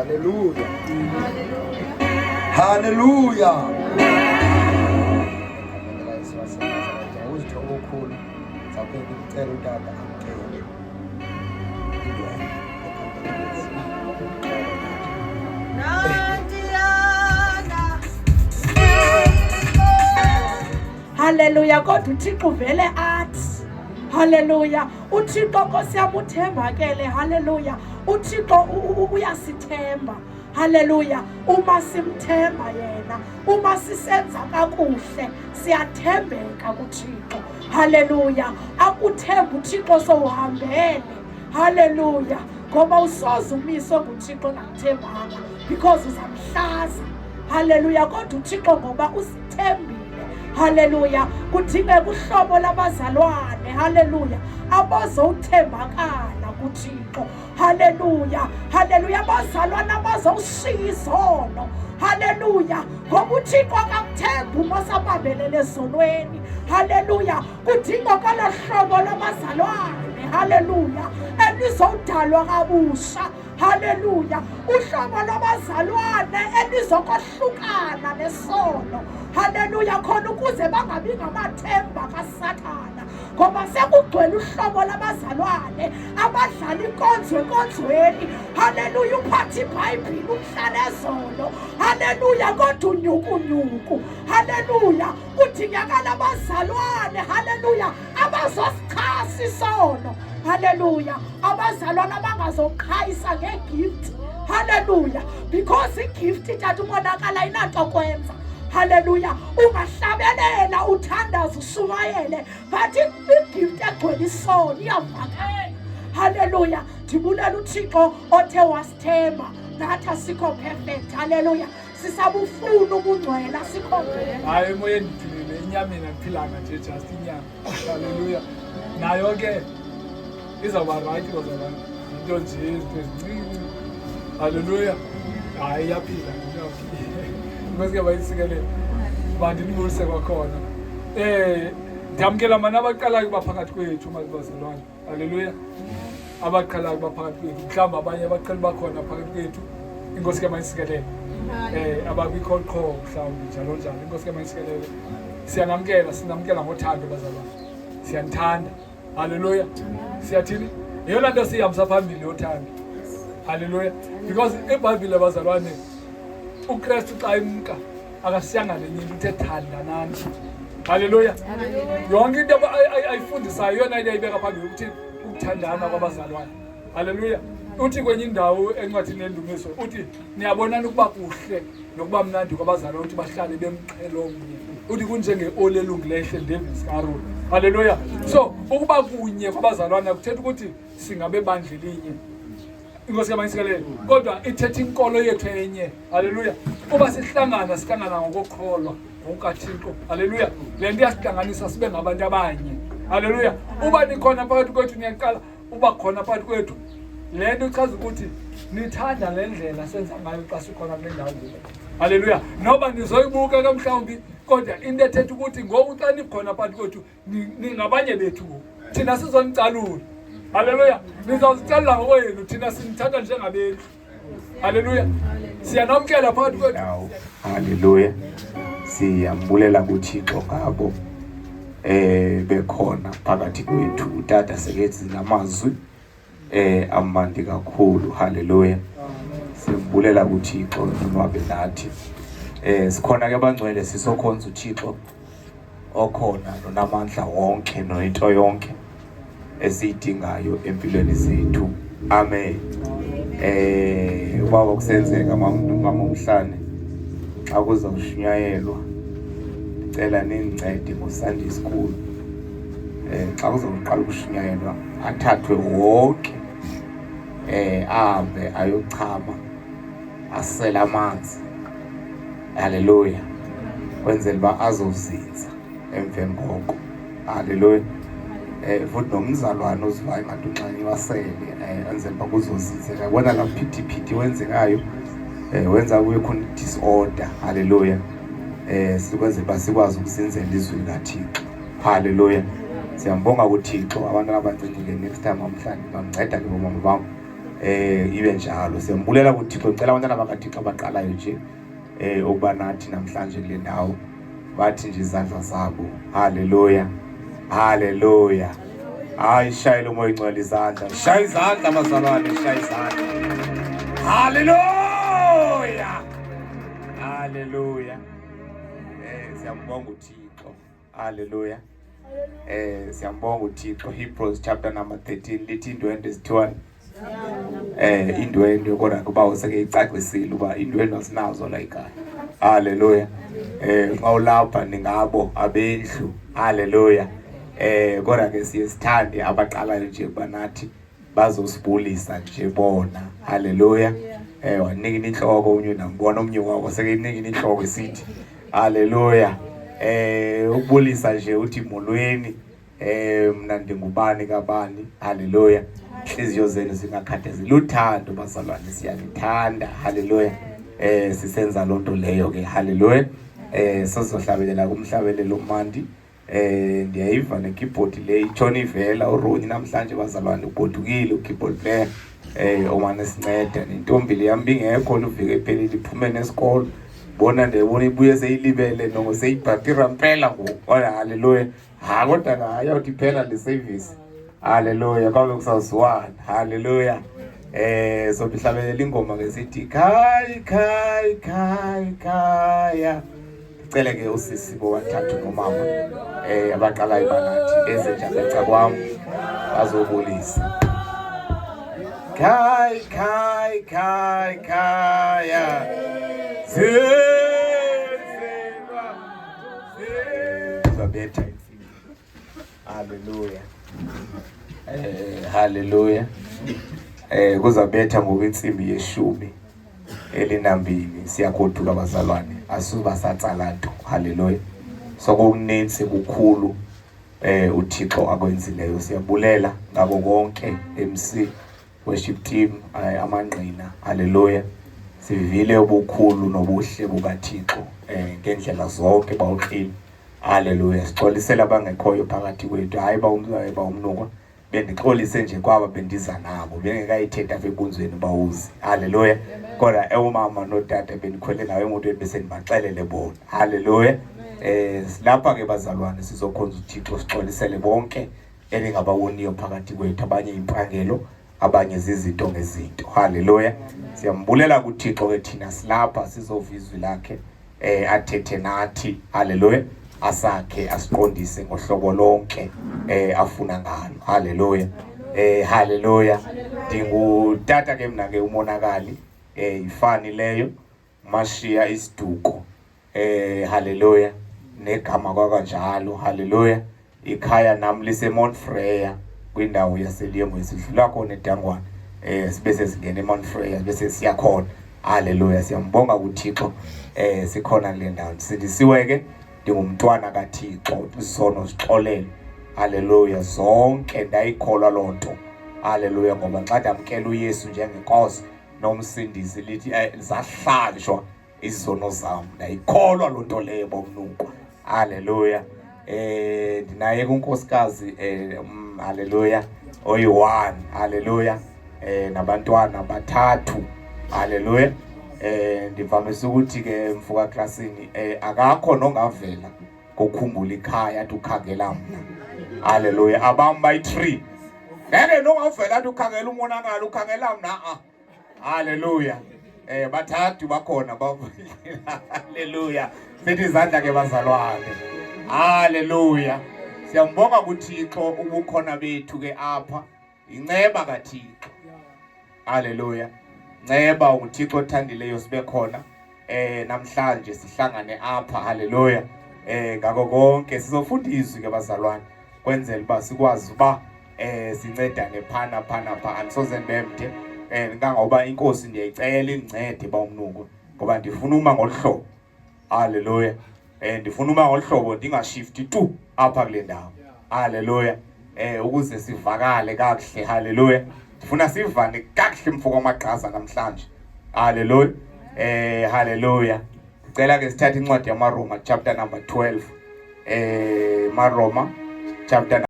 Hallelujah. Hallelujah. Hallelujah. Kodwa uThixo uvele athi hallelujah. uThixo Nkosi yami uthembakele. Hallelujah. uThixo uyasithemba. Hallelujah. Uma simthemba yena, uma sisenza kakuhle, siyathembeka kuThixo. Hallelujah. Akuthemba uThixo sowuhambele. Hallelujah. Ngoba usoze umise nguThixo nakuthembanga because uzamhlaza. Hallelujah. Kodwa uThixo ngoba usithembile. Hallelujah. Kudingeka uhlobo labazalwane. Hallelujah. Abazowuthembakala kuThixo. Hallelujah. Hallelujah. Abazalwane abazowushiya izono. Hallelujah. Ngoba uThixo akakuthemba uma sabambelele ezonweni. Hallelujah. Kudingeka lo hlobo labazalwane. Hallelujah. Elizodalwa kabusha. Hallelujah. Uhlobo lwabazalwane elizokohlukana nesono. Hallelujah. Khona ukuze bangabi ngamathemba kaSathana. Ngoba sekugcwele uhlobo labazalwane abadlala inkonzo enkonzweni. Hallelujah. Uphatha iBhayibheli umhlala ezolo. Hallelujah. Kodwa unyukunyuku. Hallelujah. Kudingakala abazalwane. Hallelujah. Abazosichasa isono. Hallelujah. Abazalwane abangazoqhayisa ngegift. Hallelujah. Because igift ithatha umonakala inanto kwenza. Hallelujah. Ungahlabelela uthandaza ushumayele, but igift egcwele isono iyavakala. Hallelujah. Ndibulela uThixo othe wasithemba nathi asikho perfect. Hallelujah. Sisabufuna ubungcwele asikho perfect. Hayi emoyeni ndiphilile, enyameni akuphilanga nje, just inyama. Hallelujah. Nayo ke izawuba right bazalwane. Into nje izinto ezincane. Hallelujah. Hayi iyaphila. Ngoba bayisikelele. Bandinibulise kwakhona. Ndiyamkela mana abaqalayo kuba phakathi kwethu bazalwane. Hallelujah. Abaqalayo kuba phakathi kwethu. Mhlawumbe abanye abaqala bakhona phakathi kwethu. Inkosi ke mayisikelele. Abakwi-cold call mhlawumbe njalo njalo. Inkosi ke mayisikelele. Sinamkela ngothando bazalwane. Siyanithanda. Hallelujah. Siyathini? Yeyona nto sihambisa phambili yothando. Hallelujah. Because eBhayibhile bazalwane uKristu xa imka akasiyanga lenye into uthe thandanani. Hallelujah. Yonke into ayifundisayo yona into ayibeka phambili ukuthi ukuthandana kwabazalwane. Hallelujah. Uthi kwenye indawo encwadini yendumiso uthi niyabonana ukuba kuhle nokuba mnandi kwabazalwane ukuthi bahlale bemqhelomnye. Uthi kunjenge-oli elungileyo ehleli Karoli. Hallelujah. So ukuba kunye kwabazalwane kuthetha ukuthi singabe bandla elinye. Inkosi yamayisikelele. Kodwa ithetha inkolo yethu enye. Hallelujah. Uba sihlangana ngokukholwa ngokukaThixo. Hallelujah. Le nto iyasihlanganisa sibe ngabantu abanye. Hallelujah. Uba nikhona phakathi kwethu niyaqala uba khona phakathi kwethu. Le nto ichaza ukuthi nithanda le ndlela senza ngayo xa sikhona kule ndawo. Hallelujah. Noba nizoyibuka ke mhlawumbi kodwa into ethetha ukuthi ngoku xa nikhona phakathi kwethu ningabanye bethu. Thina sizonicalula. Hallelujah. Nizawuzicela ngokwenu thina sinithanda njengabethu. Hallelujah. Siyanamkela phakathi kwethu. Hallelujah. Siyambulela kuThixo ngabo bekhona phakathi kwethu. Utata sekethi namazwi amandi kakhulu. Hallelujah. Simbulela kuThixo nonwabe nathi. Sikhona ke abangcwele sisokhonza uThixo okhona nonamandla wonke nointo yonke esiyidingayo empilweni zethu. Amen. Ubaba kusenzeka mama umhlane xa kuzawushunyayelwa ngicela ningincede ngoSunday school. Xa kuzoqala ukushunyayelwa athathwe wonke ahambe ayochama asela amanzi. Hallelujah. Kwenzela uba azozinza emveni koko. Hallelujah. Futhi nomzalwane uzivayo ngathi unxanye wasele enzela uba kuzozinza. Yabona la phithiphithi wenzekayo wenza kube khona disorder. Hallelujah. Sikwenzela uba sikwazi ukuzinzela izwi likaThixo. Hallelujah. Siyambonga kuThixo. Abantu abancane next time amhlanje bamnceda ke bomama bam ibe njalo. Siyambulela kuThixo. Ngicela abantwana bakaThixo abaqalayo nje ukuba nathi namhlanje kule ndawo bathi nje izandla zabo. Haleluya, haleluya. Hayi, shayile umoya ingcwele izandla, shaya izandla bazalwane, shaya izandla. Haleluya, haleluya. Siyambonga uThixo. Haleluya. Siyambonga uThixo. Hebrews chapter number 13 lithi indwendwe zithiwani? Indwendwe kodwa kuba useke icacisile uba indwendwe asinazo la ekhaya. Haleluya. Xa ulapha ningabo abendlu. Haleluya. Kodwa ke siye sithande abaqalayo nje kuba nathi bazosibulisa nje bona. Haleluya. Wanika inhloko unye nambona omnye wabo seke inika inhloko isithi haleluya. Ukubulisa nje uthi molweni mina ndingubani kabani. Haleluya. Inhliziyo zenu zingakhathazeki. Luthando bazalwane, siyanithanda. Haleluya. Sisenza lonto leyo ke. Haleluya. Sizohlabelela kumhlabelelo umandi. Ndiyayiva nekeyboard le itshona ivela uRoni namhlanje bazalwane ugodukile ukeyboard player. Omane sinceda nentombi le yami ingekho uvike ephelile iphume nesikolo. Bona ndebona ibuye seyilibele noma seyibhatira impela ngoku. Haleluya. Kodwa hayi uthi phela le service. Haleluya. Kwabe kusaziwana. Haleluya. Sobihlabelela ingoma ngesithi khai khai khai khaya. Cele ke usisi bobathathu nomama abaqalayo banathi ezenjalo ecakwami bazobulisa. Khai khai khai khaya. Zabetha. Haleluya. Haleluya. Kuzabetha ngokwensimbi yeshumi elinambili. Siyagoduka bazalwane, asuba satsala nto. Haleluya. Sokunensi kukhulu uThixo akwenzileyo. Siyabulela ngako konke MC worship team amangqina. Haleluya. Sivile ubukhulu nobuhle bukaThixo ngendlela zonke bawuqili. Haleluya. Sixolisela abangekhoyo phakathi kwethu. Hayi bawumnuka. Bendixolise nje kwaba bendiza nabo. Bengekayithetha apha enkunzweni bawuzi. Haleluya. Kodwa umama notata bendikhwele nawe emotweni bese ndibaxelele bona. Haleluya. Lapha ke bazalwane sizokhonza uThixo sixolisele bonke elingabawoniyo phakathi kwethu, abanye impangelo, abanye zizinto ngezinto. Haleluya. Siyambulela kuThixo ke thina silapha sizovizwa lakhe athethe nathi. Haleluya. Asakhe asiqondise ngohlobo lonke afuna ngalo. Haleluya. Haleluya. Ndingutata ke mina ke umonakali ifani leyo mashiya isiduko. Haleluya. Negama kwakanjalo. Haleluya. Ikhaya nami liseMount Freya kwindawo yaseLiyemo sidlula khona eDangwane. Sibese singena eMount Freya bese siya khona. Haleluya. Siyambonga kuThixo sikhona kule ndawo. Sindisiwe ke ndingumntwana kaThixo, isono sixolele. Haleluya. Zonke ndayikholwa lonto. Haleluya. Ngoba xa ndamkela uYesu njengenkosi nomsindisi lithi zahlanjwa izono zami. Ndayikholwa lonto leyo bomnuko. Haleluya. Ndinaye kunkosikazi haleluya oyi-1. Haleluya. Nabantwana bathathu. Haleluya. Ndivamise ukuthi ke mfuka klasini akakho nongavela kokhumbula ikhaya athi ukhangela mina. Haleluya. Abami bayi-3 ngeke nongavela athi ukhangela umonakalo ukhangela mina. Haleluya. Bathathu bakhona bavula. Haleluya. Sithi izandla ke bazalwane. Haleluya. Siyambonga kuThixo ubukhona bethu ke apha. Inceba kaThixo. Haleluya. Nceba uThixo othandileyo sibe khona namhlanje sihlangane apha. Haleluya. Ngako konke sizofundiswa ke bazalwane kwenzela uba sikwazi uba sincedane phana andisoze ndibemde kangangoba inkosi ndiyayicela indincede bawumnuko ngoba ndifuna uma ngolhlobo. Haleluya. Ndifuna uma ngolhlobo ndingashifti tu apha kule ndawo. Haleluya. Ukuze sivakale kakuhle. Haleluya. Ndifuna sivane kakuhle mfuko amagqaza namhlanje. Haleluya. Haleluya. Ndicela ke sithathe incwadi yamaRoma chapter number 12. maRoma chapter